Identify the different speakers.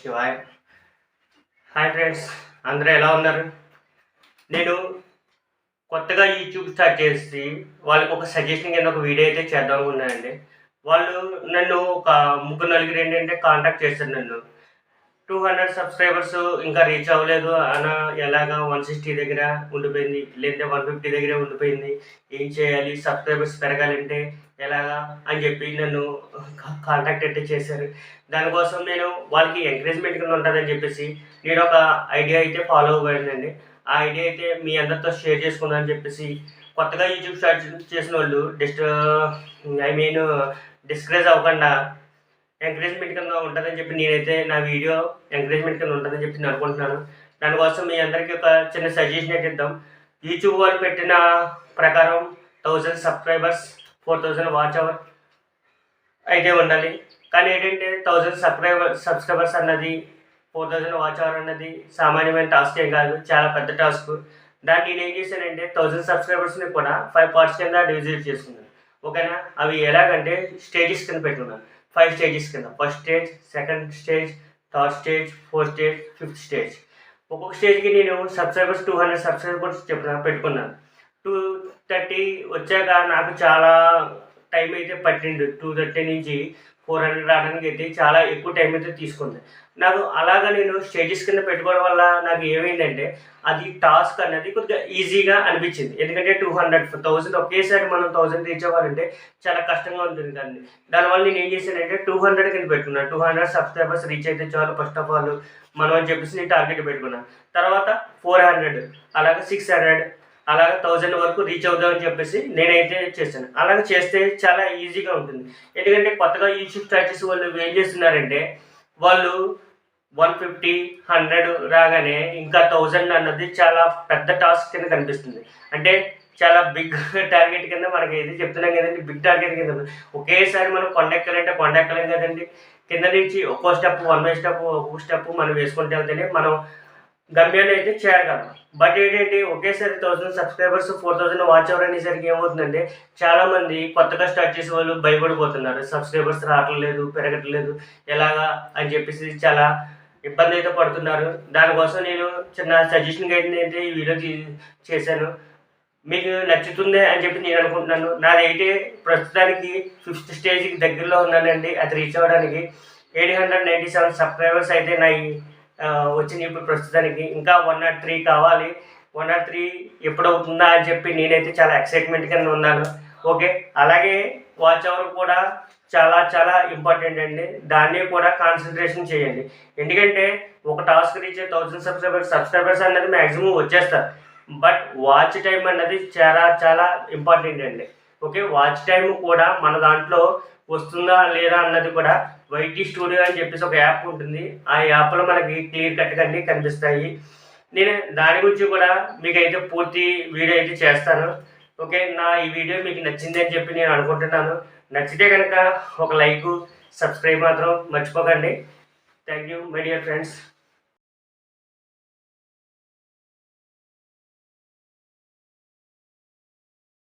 Speaker 1: Shivay. Hi friends, అందరూ ఎలా ఉన్నారు? నేను కొత్తగా యూట్యూబ్ స్టార్ట్ చేసి వాళ్ళకి ఒక సజెషన్ కింద ఒక వీడియో అయితే చేద్దాం అనుకున్నానండి. వాళ్ళు నన్ను ఒక ముగ్గురు నలుగురు ఏంటంటే కాంటాక్ట్ చేశారు నన్ను. 200 సబ్స్క్రైబర్స్ ఇంకా రీచ్ అవ్వలేదు ఎలాగా 160 దగ్గర ఉండిపోయింది, లేదంటే 150 దగ్గరే ఉండిపోయింది, ఏం చేయాలి, సబ్స్క్రైబర్స్ పెరగాలంటే ఎలాగా అని చెప్పి నన్ను కాంటాక్ట్ అయితే చేశారు. దానికోసం నేను వాళ్ళకి ఎంకరేజ్మెంట్ కింద ఉంటుందని చెప్పేసి నేను ఒక ఐడియా అయితే ఫాలో అవ్వబడిందండి. ఆ ఐడియా అయితే మీ అందరితో షేర్ చేసుకుందామని చెప్పేసి కొత్తగా యూట్యూబ్ స్టార్ట్ చేసిన వాళ్ళు డిస్కరేజ్ అవ్వకుండా ఎంకరేజ్మెంట్ కింద ఉంటుందని చెప్పి నేనైతే నా వీడియో ఎంకరేజ్మెంట్ కింద ఉంటుందని చెప్పి నేను అనుకుంటున్నాను. దానికోసం మీ అందరికీ ఒక చిన్న సజెషన్ అయితే ఇద్దాం. యూట్యూబ్ వాళ్ళు పెట్టిన ప్రకారం 1000 సబ్స్క్రైబర్స్, 4000 వాచ్ అవర్ అయితే ఉండాలి. కానీ ఏంటంటే 1000 సబ్స్క్రైబర్స్ అన్నది, 4000 వాచ్ అవర్ అన్నది సామాన్యమైన టాస్క్ ఏం కాదు, చాలా పెద్ద టాస్క్. దాన్ని నేను ఏం చేశానంటే 1000 సబ్స్క్రైబర్స్ని కూడా 5 పార్ట్స్ కింద డివిజన్ చేసుకున్నాను. ఓకేనా? అవి ఎలాగంటే స్టేజెస్ కింద పెట్టుకున్నాను. 5 స్టేజెస్ కింద. First stage, second stage, third stage, fourth stage, fifth stage. ఒక్కొక్క స్టేజ్కి నేను 200 సబ్స్క్రైబర్స్ పెట్టుకున్నాను. 230 వచ్చాక నాకు చాలా టైం అయితే పట్టింది. 230 నుంచి 400 రావడానికి అయితే చాలా ఎక్కువ టైం అయితే తీసుకుంది. నాకు అలాగా నేను స్టేజెస్ కింద పెట్టుకోవడం వల్ల నాకు ఏమైందంటే అది టాస్క్ అనేది కొద్దిగా ఈజీగా అనిపించింది. ఎందుకంటే 1000 ఒకేసారి మనం 1000 రీచ్ అవ్వాలంటే చాలా కష్టంగా ఉంటుంది కానీ దానివల్ల నేను ఏం చేశానంటే 200 కింద పెట్టుకున్నాను. 200 సబ్స్క్రైబర్స్ రీచ్ అయితే చాలు ఫస్ట్ ఆఫ్ ఆల్ మనం అని చెప్పేసి నేను టార్గెట్ పెట్టుకున్నాను. తర్వాత 400, అలాగే 600, అలాగే 1000 వరకు రీచ్ అవుదామని చెప్పేసి నేనైతే చేశాను. అలాగే చేస్తే చాలా ఈజీగా ఉంటుంది. ఎందుకంటే కొత్తగా యూట్యూబ్ స్టార్ట్ చేసి వాళ్ళు ఏం చేస్తున్నారంటే వాళ్ళు 150, 100 రాగానే ఇంకా 1000 అన్నది చాలా పెద్ద టాస్క్ కింద కనిపిస్తుంది. అంటే చాలా బిగ్ టార్గెట్ కింద మనకి ఏది చెప్తున్నాం కదండి, బిగ్ టార్గెట్ కింద ఒకేసారి మనం కొండెక్కాలంటే కొండెక్కలేం కదండి. కింద నుంచి ఒక్కో స్టెప్, 1 బై స్టెప్, ఒక్కొక్క స్టెప్ మనం వేసుకుంటూ వెళ్తేనే మనం గమ్యాన్ని అయితే చేరగలం. బట్ ఏంటంటే ఒకేసారి 1000 సబ్స్క్రైబర్స్, 4000 వాచ్ అవర్ అనేసరికి ఏమవుతుందంటే చాలామంది కొత్తగా స్టార్ట్ చేసే వాళ్ళు భయపడిపోతున్నారు. సబ్స్క్రైబర్స్ రావట్లేదు, పెరగట్లేదు, ఎలాగా అని చెప్పేసి చాలా ఇబ్బంది అయితే పడుతున్నారు. దానికోసం నేను చిన్న సజెషన్ అయితే ఈ వీడియో చేశాను. మీకు నచ్చుతుంది అని చెప్పి నేను అనుకుంటున్నాను. నాదైతే ప్రస్తుతానికి 5th స్టేజ్కి దగ్గరలో ఉన్నానండి. అది రీచ్ అవ్వడానికి 897 సబ్స్క్రైబర్స్ అయితే వచ్చినాయి ఇప్పుడు ప్రస్తుతానికి. ఇంకా 103 కావాలి. 103 ఎప్పుడవుతుందా అని చెప్పి నేనైతే చాలా ఎక్సైట్మెంట్ కింద ఉన్నాను. ఓకే, అలాగే వాచ్ అవర్ కూడా చాలా చాలా ఇంపార్టెంట్ అండి. దాన్ని కూడా కాన్సన్ట్రేషన్ చేయండి. ఎందుకంటే ఒక టాస్క్ రీచ్ 1000 సబ్స్క్రైబర్స్ అన్నది మ్యాక్సిమం వచ్చేస్తారు. బట్ వాచ్ టైం అన్నది చాలా చాలా ఇంపార్టెంట్ అండి. ఓకే, వాచ్ టైం కూడా మన దాంట్లో వస్తుందా లేదా అన్నది కూడా వైటీ స్టూడియో అని చెప్పేసి ఒక యాప్ ఉంటుంది. ఆ యాప్లో మనకి క్లియర్ కట్గా అన్నీ కనిపిస్తాయి. నేను దాని గురించి కూడా మీకైతే పూర్తి వీడియో అయితే చేస్తాను. ఓకే, ఈ వీడియో మీకు నచ్చింది అని చెప్పి నేను అనుకుంటున్నాను. నచ్చితే కనుక ఒక లైక్, సబ్స్క్రైబ్ మాత్రం మర్చిపోకండి. Thank you my dear friends.